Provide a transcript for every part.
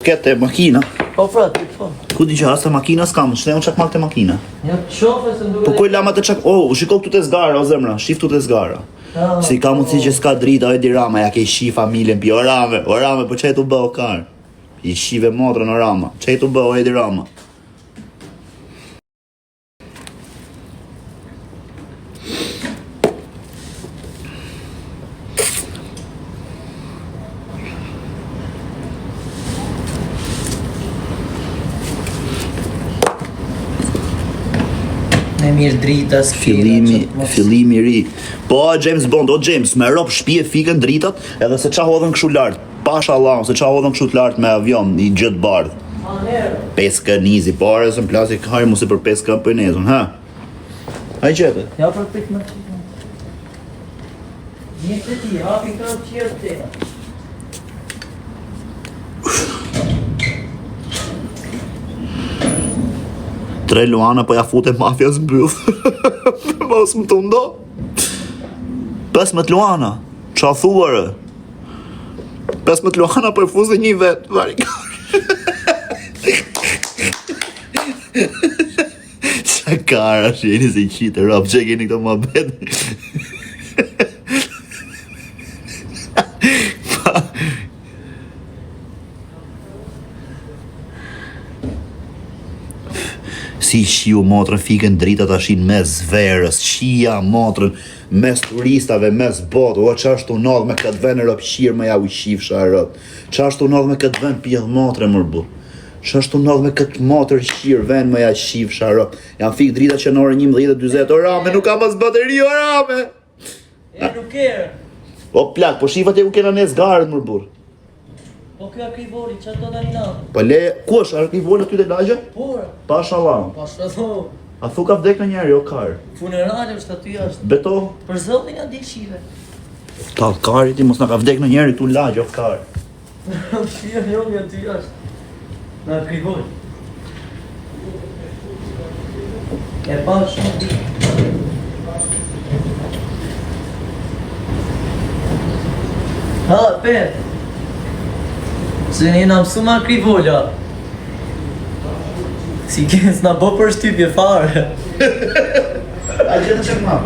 Këtë makina. Po frate, po. Ku di që asa makina s'kam, shneu çak marrë te makina. Ja shofe se nduket. Po koj lama të çak, shiko këtu te zgara o zemra, shif këtu te zgara. Si ka mundësi që s'ka drita Edi Rama, ja ke shi familjen pi orame, po çe tu bë o kar. I shive motrën o Rama, çe tu bë o Edi Rama. Mirë dritas, Fillimi i ri. Po James Bond, James, me rop shtëpi e fikën dritat, edhe se ça hodhën kështu lart. Pashallah, se ça hodhën kështu lart me avion i gjët bardh. Pesë nizi, pare se plasi kaj mos e për pesë për nezun, ha? Ai qete? Ja për pik më qikë. Një të ti, hapi kërë qërë të. Tre Luana po ja fute mafja zbyll. Mos më të ndo. 15 Luana. Qa thuare? 15 Luana po e fuzë një vetë. Varikar. Qa kara që jeni se i qitë rap, që keni këto ma betë. Si shiu motrën fikën drita tashin mes verës, shia motrën mes turistave, mes botë, o qashtu nodhë me këtë ven e rëpë shirë me ja u shifsha e rëpë, qashtu nodhë me këtë ven pjedhë motrë e mërbu, qashtu nodhë me këtë motrë shirë ven me ja shifsha e rëpë, janë fikë drita që në orë 11:20, o Rame, nuk ka mas bateri, o Rame! E nuk erë. O plak, po shifat e u kena nes garët mërbur. Po kjo arkivori, që do të një natë? Po le, ku është arkivori aty të lagja? Por. Pashallah. Pashallah. A thu ka vdek në njeri, o karë? Funerale është aty jashtë. Beto? Për zotin nga di shive. Tal kari ti mos na ka vdek në njeri tu lagja, o karë. Shia njomi aty jashtë. Në arkivori. E pa shumë. Ha, për. Se një nga mësu ma krivolja. Si kënë s'na bo për shtypje fare. A gjithë që këma?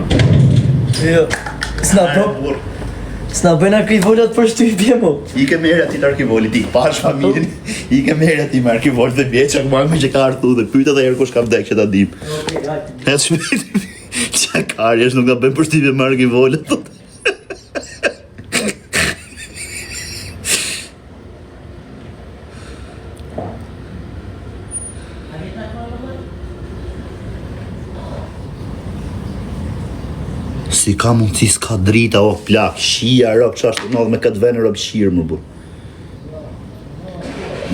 Jo, s'na bëjna krivoljat për shtypje mo. I ke merë ati të arkivoli ti, pash familjen. I ke merë ati me arkivoli dhe vjetë që këma me që ka arthu dhe pyta dhe herë kush ka vdek që ta dim. E shmet, që kari është nuk ka bëjmë për shtypje me arkivoli. Si ka mundësi s'ka drita o plak, shia rëp që ashtë nëdhë me këtë venë rëp shirë më bu.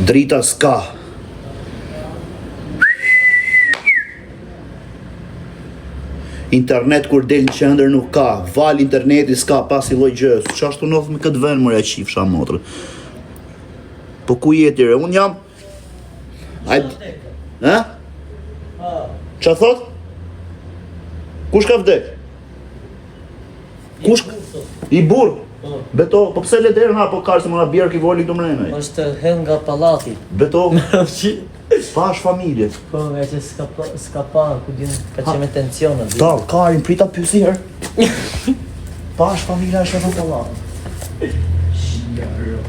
Drita s'ka. Internet kur del në qendër nuk ka, val interneti s'ka pas i loj gjës, që ashtë nëdhë me këtë venë mërë e qifsha motrë. Po ku jetire, unë jam... Ha? Qa thot? Kush ka vdek? Kush? I burë? Beto, po pse le derën ha po karë se më nga bjerë ki voli këtu mrenaj? Është hen nga palati. Beto, pash familje. Po, nga që s'ka pa, ku din, ka që me tensionet. Tal, karin, prita pysi herë. Pash familje është nga palati. Shia rë.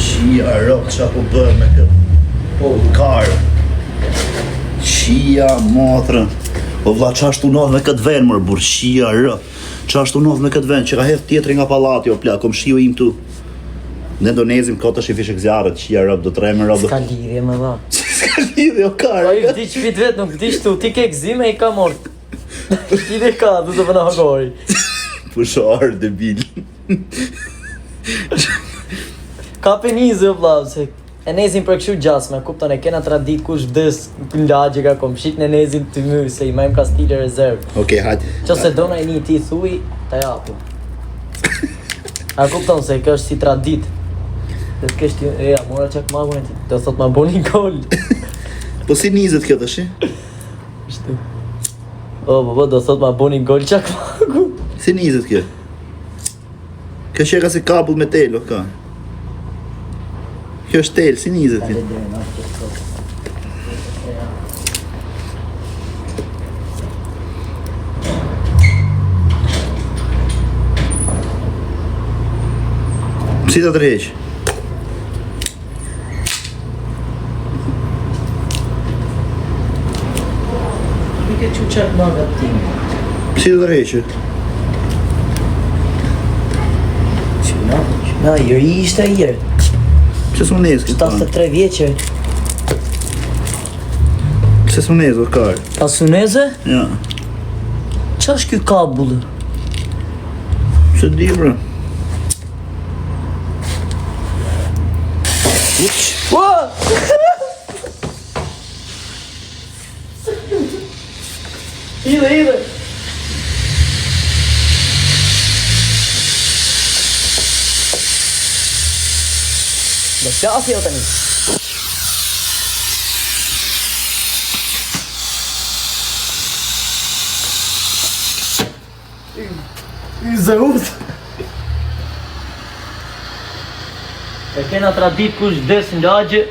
Shia rëpë që po bërë me këtë karë. Shia motrën. O vla që ashtu nodhë me këtë venë mërë burë. Shia rëpë. Që ashtu nodhë me këtë venë që ka hef tjetëri nga palati o plak. Kom shiu im tu. Në Indonezim këtë është i fishë këzjarët. Shia rëpë do të reme rëpë. Ska lidhje me dha. Ska lidhje o karë. Pa i vdi që pit vetë nuk vdi shtu. Ti ke gzime i ka mort. Ti dhe ka, du të përna hagori. Pusharë debil. Ka penizë o vla, se E nezin për kështu gjasme, kupton e kena tradit kush vdes në lagje ka kom shit në nezin të my, se i majmë ka stile rezervë. Okej, hajde. Që se dona e një ti thuj, ta japim. A kupton se kjo është si tradit. Dhe të keshti, ja, mora qak magun e ti, do thot ma bo një gol. Po si nizet kjo tash? Shtu. O, bo, do thot ma bo një gol qak magun. Si nizet kjo? Kjo sheka si kabull me tel, o ka? Kjo është tel, si nizet kjo? Si ta tërheq? Mike që qak maga tim. Si ta tërheq? Na, jëri ishte a jërë. Pse s'u nez kjo? 73 vjeqe. Pse s'u nez, o kar? Pasuneze? Ja. Qa është kjo kabullë? Se di, bro. Ua! Ide. Dhe qasi jo tani. I zëut. E kena tradit kush vdes në lagje.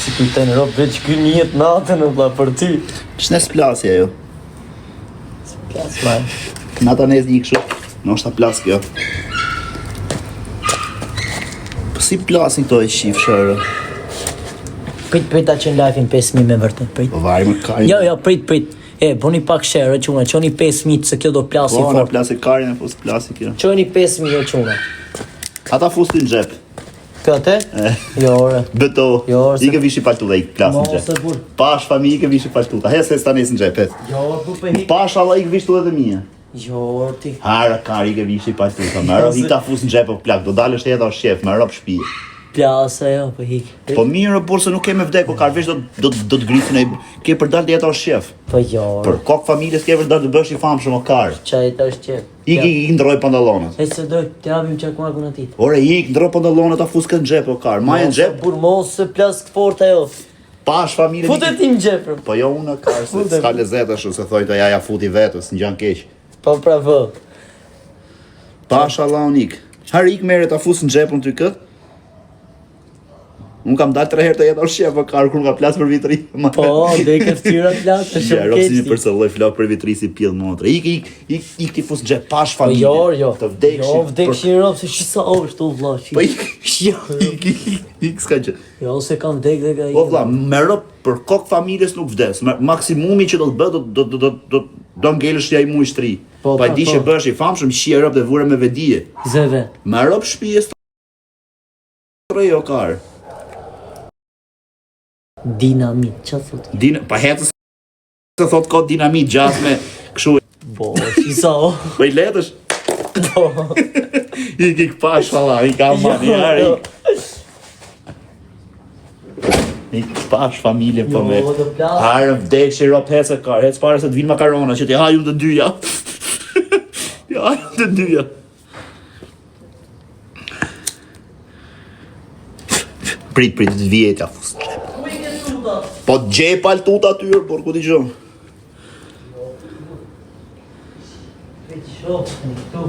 Si kujten rob veç ky njët natën o vlla për ty. Shnes plasja jo. Plas man. Nata nez një kështu. Në është ta plas kjo. Po si plasin këto e shif shërë? Prit ta qenë live-in 5.000 me vërtet, prit. Po vaj më karin. Jo, prit. E, boni pak share, quna, qoni 5.000 se kjo do plasi Po, në fort. plasi karin e po s'plasi kjo. Qoni 5.000 o quna. Ata fusti në gjep. Këtë? Jo, ore. Beto. Jo, se- I ke vishi paltu dhe i plas në Mos e gjep. bur. Pash fami i ke vishi paltu. Hes ta nes në gjep, hes. Jo, bu për hik. Pash Allah i ke vishtu edhe mija. Jo, ti. Hara kari i ke vishi paltu. Mero, i ta fus në gjep o plak. Do dalësh edhe o shef, me rob shpi. Plasa jo, për hik. Po mirë, por se nuk ke me vdek, o kar vesh do të grisin e ke për dalë jetë o shef. Po jo, Për kokë familjes ke për dalë të bësh i famshëm o kar. qaj të është qep. I ndroj pantallonat. E se doj, të javim qak magun atit. Ore, ndroj pantallonat, ta fus këtë në gjep o kar. Maja në gjep, Bur mos se plas këtë fort ajo. pash familje. Futet ti në gjep. Po jo unë kar, se Futem. s'ka lezet është, se thoj të jaja futi vetës, në gjanë keq. Po pra vë. Pash Allah unik. Har ik mere ta fus në gjepun ty këtë? Unë kam dalë 3 herë të jetë o shef o kar, kur nga plas për vitri. Po, dhe i këtë tyra plas, të Ja, shumë ropsimi keqti. për se lloj flok për vitri si pjell motra. Ik ti fus në gjep, pash Po familje. jo. Të vdekshin. Jo, vdekshin rob, se shisa është o vlla. Po Jo. ik s'ka gjë. Jo, se kam vdek dhe ka i. Po vlla, me rop për kokë familjes nuk vdes. Maksimumi që do të bë do ngelesh ja i muj shtri. Po, Pa po, di po. që bësh i famshëm, shije rop dhe vure me vedije. Zeve. Me rop shtëpies të rrej o kar. Dinamit, qa thot? Pa hetës se thot ka dinamit gjatë me këshu. Bo, shisa o. Po i letësh? Po. Ik pash falla, ik kam mani, Jo. Ik pash familje po me. Jo, do plas. Harë vdeshi rop hecë kar, hecë pare se të vinë makarona, që ti haju të dyja. Ti haju të dyja. Prit, të vjetja fus. Ku i ke tuta? Po gjej paltut atyre, por ku t'i gjo? Veç shoh, këtu.